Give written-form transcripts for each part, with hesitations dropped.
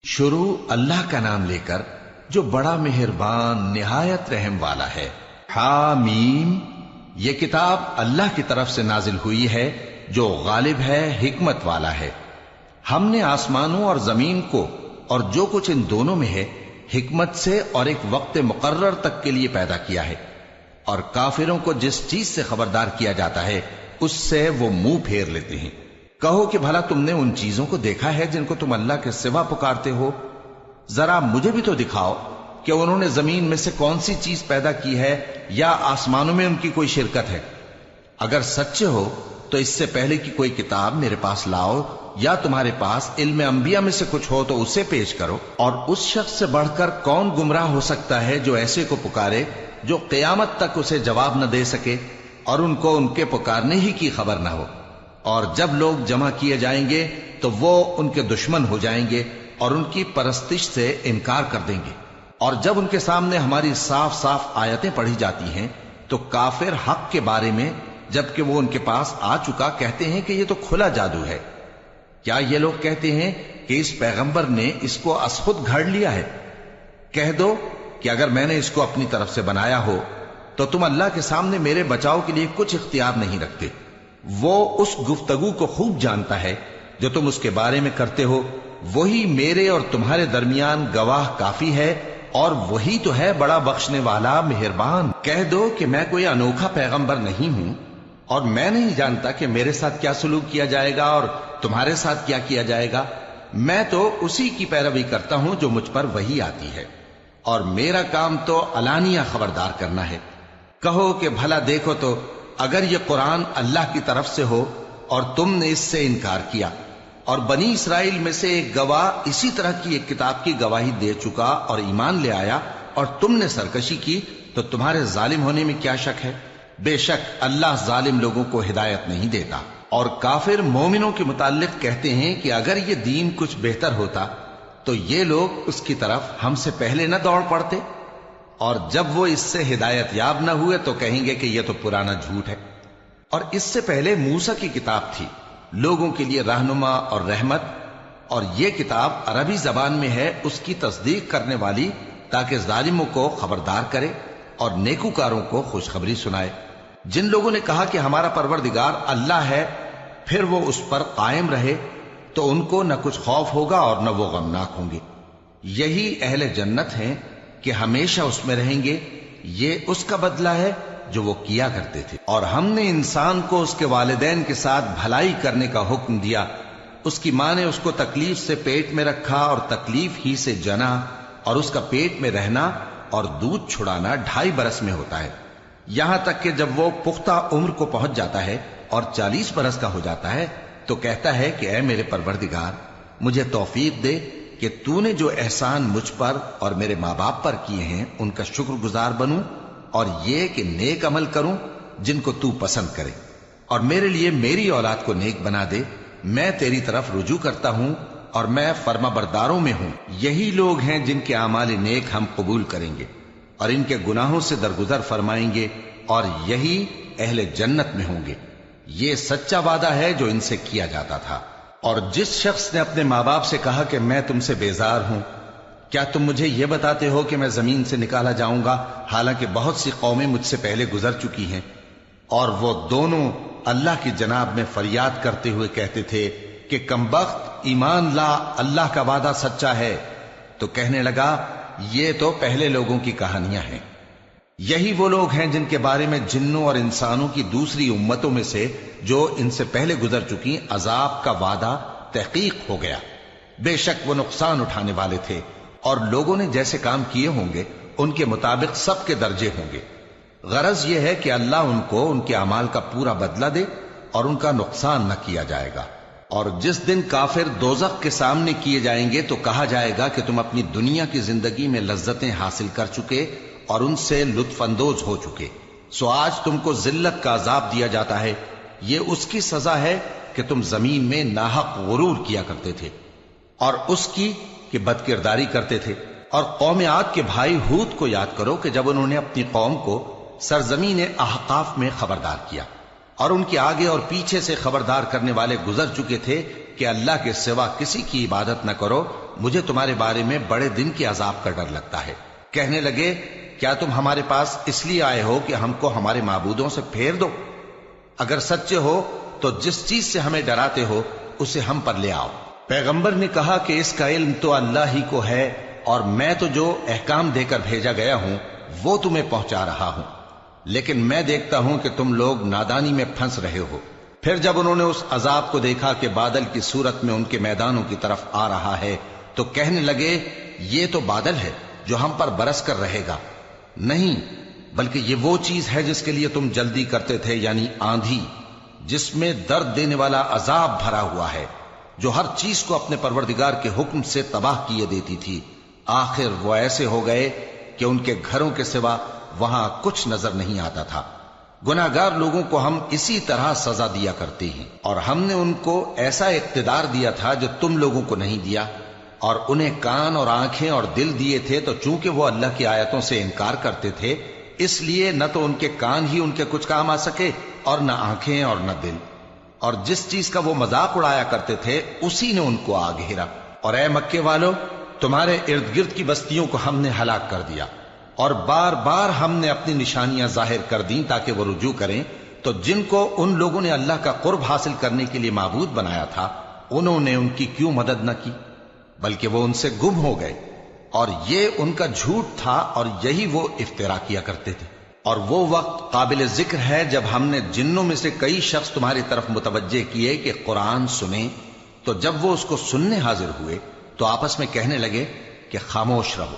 شروع اللہ کا نام لے کر جو بڑا مہربان نہایت رحم والا ہے۔ حامیم، یہ کتاب اللہ کی طرف سے نازل ہوئی ہے جو غالب ہے، حکمت والا ہے۔ ہم نے آسمانوں اور زمین کو اور جو کچھ ان دونوں میں ہے حکمت سے اور ایک وقت مقرر تک کے لیے پیدا کیا ہے، اور کافروں کو جس چیز سے خبردار کیا جاتا ہے اس سے وہ منہ پھیر لیتے ہیں۔ کہو کہ بھلا تم نے ان چیزوں کو دیکھا ہے جن کو تم اللہ کے سوا پکارتے ہو؟ ذرا مجھے بھی تو دکھاؤ کہ انہوں نے زمین میں سے کون سی چیز پیدا کی ہے یا آسمانوں میں ان کی کوئی شرکت ہے؟ اگر سچے ہو تو اس سے پہلے کی کوئی کتاب میرے پاس لاؤ، یا تمہارے پاس علم انبیاء میں سے کچھ ہو تو اسے پیش کرو۔ اور اس شخص سے بڑھ کر کون گمراہ ہو سکتا ہے جو ایسے کو پکارے جو قیامت تک اسے جواب نہ دے سکے اور ان کو ان کے پکارنے ہی کی خبر نہ ہو۔ اور جب لوگ جمع کیے جائیں گے تو وہ ان کے دشمن ہو جائیں گے اور ان کی پرستش سے انکار کر دیں گے۔ اور جب ان کے سامنے ہماری صاف صاف آیتیں پڑھی جاتی ہیں تو کافر حق کے بارے میں جبکہ وہ ان کے پاس آ چکا کہتے ہیں کہ یہ تو کھلا جادو ہے۔ کیا یہ لوگ کہتے ہیں کہ اس پیغمبر نے اس کو از خود گھڑ لیا ہے؟ کہہ دو کہ اگر میں نے اس کو اپنی طرف سے بنایا ہو تو تم اللہ کے سامنے میرے بچاؤ کے لیے کچھ اختیار نہیں رکھتے۔ وہ اس گفتگو کو خوب جانتا ہے جو تم اس کے بارے میں کرتے ہو، وہی میرے اور تمہارے درمیان گواہ کافی ہے، اور وہی تو ہے بڑا بخشنے والا مہربان۔ کہہ دو کہ میں کوئی انوکھا پیغمبر نہیں ہوں، اور میں نہیں جانتا کہ میرے ساتھ کیا سلوک کیا جائے گا اور تمہارے ساتھ کیا کیا جائے گا۔ میں تو اسی کی پیروی کرتا ہوں جو مجھ پر وحی آتی ہے، اور میرا کام تو علانیہ خبردار کرنا ہے۔ کہو کہ بھلا دیکھو تو اگر یہ قرآن اللہ کی طرف سے ہو اور تم نے اس سے انکار کیا، اور بنی اسرائیل میں سے ایک گواہ اسی طرح کی ایک کتاب کی گواہی دے چکا اور ایمان لے آیا، اور تم نے سرکشی کی، تو تمہارے ظالم ہونے میں کیا شک ہے؟ بے شک اللہ ظالم لوگوں کو ہدایت نہیں دیتا۔ اور کافر مومنوں کے متعلق کہتے ہیں کہ اگر یہ دین کچھ بہتر ہوتا تو یہ لوگ اس کی طرف ہم سے پہلے نہ دوڑ پڑتے، اور جب وہ اس سے ہدایت یاب نہ ہوئے تو کہیں گے کہ یہ تو پرانا جھوٹ ہے۔ اور اس سے پہلے موسیٰ کی کتاب تھی، لوگوں کے لیے رہنما اور رحمت، اور یہ کتاب عربی زبان میں ہے اس کی تصدیق کرنے والی، تاکہ ظالموں کو خبردار کرے اور نیکوکاروں کو خوشخبری سنائے۔ جن لوگوں نے کہا کہ ہمارا پروردگار اللہ ہے، پھر وہ اس پر قائم رہے تو ان کو نہ کچھ خوف ہوگا اور نہ وہ غمناک ہوں گے۔ یہی اہل جنت ہیں کہ ہمیشہ اس میں رہیں گے، یہ اس کا بدلہ ہے جو وہ کیا کرتے تھے۔ اور ہم نے انسان کو اس کے والدین کے ساتھ بھلائی کرنے کا حکم دیا۔ اس کی ماں نے اس کو تکلیف سے پیٹ میں رکھا اور تکلیف ہی سے جنا، اور اس کا پیٹ میں رہنا اور دودھ چھڑانا 2.5 برس میں ہوتا ہے، یہاں تک کہ جب وہ پختہ عمر کو پہنچ جاتا ہے اور 40 برس کا ہو جاتا ہے تو کہتا ہے کہ اے میرے پروردگار، مجھے توفیق دے کہ تو نے جو احسان مجھ پر اور میرے ماں باپ پر کیے ہیں ان کا شکر گزار بنوں، اور یہ کہ نیک عمل کروں جن کو تو پسند کرے، اور میرے لیے میری اولاد کو نیک بنا دے۔ میں تیری طرف رجوع کرتا ہوں اور میں فرما برداروں میں ہوں۔ یہی لوگ ہیں جن کے اعمال نیک ہم قبول کریں گے اور ان کے گناہوں سے درگزر فرمائیں گے، اور یہی اہل جنت میں ہوں گے۔ یہ سچا وعدہ ہے جو ان سے کیا جاتا تھا۔ اور جس شخص نے اپنے ماں باپ سے کہا کہ میں تم سے بیزار ہوں، کیا تم مجھے یہ بتاتے ہو کہ میں زمین سے نکالا جاؤں گا، حالانکہ بہت سی قومیں مجھ سے پہلے گزر چکی ہیں؟ اور وہ دونوں اللہ کی جناب میں فریاد کرتے ہوئے کہتے تھے کہ کمبخت، ایمان لا، اللہ کا وعدہ سچا ہے۔ تو کہنے لگا یہ تو پہلے لوگوں کی کہانیاں ہیں۔ یہی وہ لوگ ہیں جن کے بارے میں جنوں اور انسانوں کی دوسری امتوں میں سے جو ان سے پہلے گزر چکی عذاب کا وعدہ تحقیق ہو گیا۔ بے شک وہ نقصان اٹھانے والے تھے، اور لوگوں نے جیسے کام کیے ہوں گے ان کے مطابق سب کے درجے ہوں گے۔ غرض یہ ہے کہ اللہ ان کو ان کے اعمال کا پورا بدلہ دے اور ان کا نقصان نہ کیا جائے گا۔ اور جس دن کافر دوزخ کے سامنے کیے جائیں گے تو کہا جائے گا کہ تم اپنی دنیا کی زندگی میں لذتیں حاصل کر چکے اور ان سے لطف اندوز ہو چکے، سو آج تم کو ذلت کا عذاب دیا جاتا ہے۔ یہ اس کی سزا ہے کہ تم زمین میں ناحق غرور کیا کرتے تھے، اور اس کی کہ بد کرداری کرتے تھے۔ اور قوم عاد کے بھائی ہود کو یاد کرو کہ جب انہوں نے اپنی قوم کو سرزمین احقاف میں خبردار کیا، اور ان کے آگے اور پیچھے سے خبردار کرنے والے گزر چکے تھے کہ اللہ کے سوا کسی کی عبادت نہ کرو، مجھے تمہارے بارے میں بڑے دن کے عذاب کا ڈر لگتا ہے۔ کہنے لگے کیا تم ہمارے پاس اس لیے آئے ہو کہ ہم کو ہمارے معبودوں سے پھیر دو؟ اگر سچے ہو تو جس چیز سے ہمیں ڈراتے ہو اسے ہم پر لے آؤ۔ پیغمبر نے کہا کہ اس کا علم تو اللہ ہی کو ہے، اور میں تو جو احکام دے کر بھیجا گیا ہوں وہ تمہیں پہنچا رہا ہوں، لیکن میں دیکھتا ہوں کہ تم لوگ نادانی میں پھنس رہے ہو۔ پھر جب انہوں نے اس عذاب کو دیکھا کہ بادل کی صورت میں ان کے میدانوں کی طرف آ رہا ہے تو کہنے لگے یہ تو بادل ہے جو ہم پر برس کر رہے گا، نہیں بلکہ یہ وہ چیز ہے جس کے لیے تم جلدی کرتے تھے، یعنی آندھی، جس میں درد دینے والا عذاب بھرا ہوا ہے، جو ہر چیز کو اپنے پروردگار کے حکم سے تباہ کیے دیتی تھی۔ آخر وہ ایسے ہو گئے کہ ان کے گھروں کے سوا وہاں کچھ نظر نہیں آتا تھا۔ گناہگار لوگوں کو ہم اسی طرح سزا دیا کرتے ہیں، اور ہم نے ان کو ایسا اقتدار دیا تھا جو تم لوگوں کو نہیں دیا، اور انہیں کان اور آنکھیں اور دل دیے تھے، تو چونکہ وہ اللہ کی آیتوں سے انکار کرتے تھے اس لیے نہ تو ان کے کان ہی ان کے کچھ کام آ سکے اور نہ آنکھیں اور نہ دل، اور جس چیز کا وہ مذاق اڑایا کرتے تھے اسی نے ان کو آ گھیرا۔ اور اے مکے والو، تمہارے ارد گرد کی بستیوں کو ہم نے ہلاک کر دیا، اور بار بار ہم نے اپنی نشانیاں ظاہر کر دیں تاکہ وہ رجوع کریں، تو جن کو ان لوگوں نے اللہ کا قرب حاصل کرنے کے لیے معبود بنایا تھا انہوں نے ان کی کیوں مدد نہ کی، بلکہ وہ ان سے گم ہو گئے، اور یہ ان کا جھوٹ تھا اور یہی وہ افترا کیا کرتے تھے۔ اور وہ وقت قابل ذکر ہے جب ہم نے جنوں میں سے کئی شخص تمہاری طرف متوجہ کیے کہ قرآن سنیں، تو جب وہ اس کو سننے حاضر ہوئے تو آپس میں کہنے لگے کہ خاموش رہو۔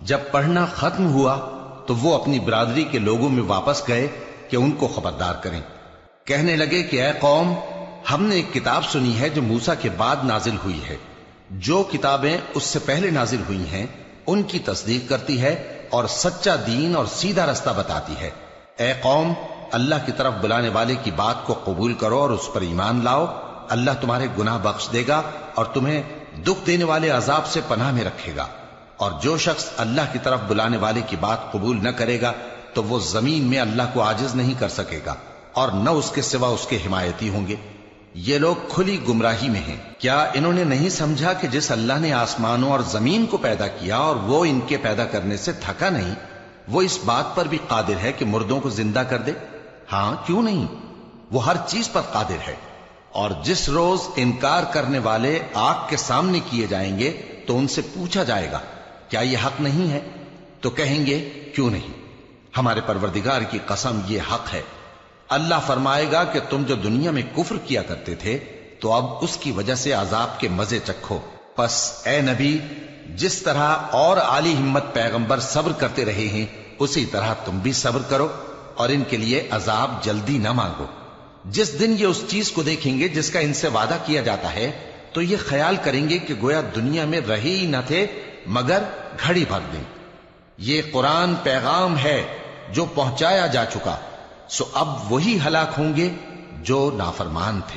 جب پڑھنا ختم ہوا تو وہ اپنی برادری کے لوگوں میں واپس گئے کہ ان کو خبردار کریں۔ کہنے لگے کہ اے قوم، ہم نے ایک کتاب سنی ہے جو موسیٰ کے بعد نازل ہوئی ہے، جو کتابیں اس سے پہلے نازل ہوئی ہیں ان کی تصدیق کرتی ہے اور سچا دین اور سیدھا رستہ بتاتی ہے۔ اے قوم، اللہ کی طرف بلانے والے کی بات کو قبول کرو اور اس پر ایمان لاؤ، اللہ تمہارے گناہ بخش دے گا اور تمہیں دکھ دینے والے عذاب سے پناہ میں رکھے گا۔ اور جو شخص اللہ کی طرف بلانے والے کی بات قبول نہ کرے گا تو وہ زمین میں اللہ کو عاجز نہیں کر سکے گا، اور نہ اس کے سوا اس کے حمایتی ہوں گے۔ یہ لوگ کھلی گمراہی میں ہیں۔ کیا انہوں نے نہیں سمجھا کہ جس اللہ نے آسمانوں اور زمین کو پیدا کیا اور وہ ان کے پیدا کرنے سے تھکا نہیں، وہ اس بات پر بھی قادر ہے کہ مردوں کو زندہ کر دے؟ ہاں، کیوں نہیں، وہ ہر چیز پر قادر ہے۔ اور جس روز انکار کرنے والے آگ کے سامنے کیے جائیں گے تو ان سے پوچھا جائے گا کیا یہ حق نہیں ہے؟ تو کہیں گے کیوں نہیں، ہمارے پروردگار کی قسم یہ حق ہے۔ اللہ فرمائے گا کہ تم جو دنیا میں کفر کیا کرتے تھے تو اب اس کی وجہ سے عذاب کے مزے چکھو۔ پس اے نبی، جس طرح اور عالی ہمت پیغمبر صبر کرتے رہے ہیں اسی طرح تم بھی صبر کرو، اور ان کے لیے عذاب جلدی نہ مانگو۔ جس دن یہ اس چیز کو دیکھیں گے جس کا ان سے وعدہ کیا جاتا ہے تو یہ خیال کریں گے کہ گویا دنیا میں رہے ہی نہ تھے مگر گھڑی بھر دیں۔ یہ قرآن پیغام ہے جو پہنچایا جا چکا، سو اب وہی ہلاک ہوں گے جو نافرمان تھے۔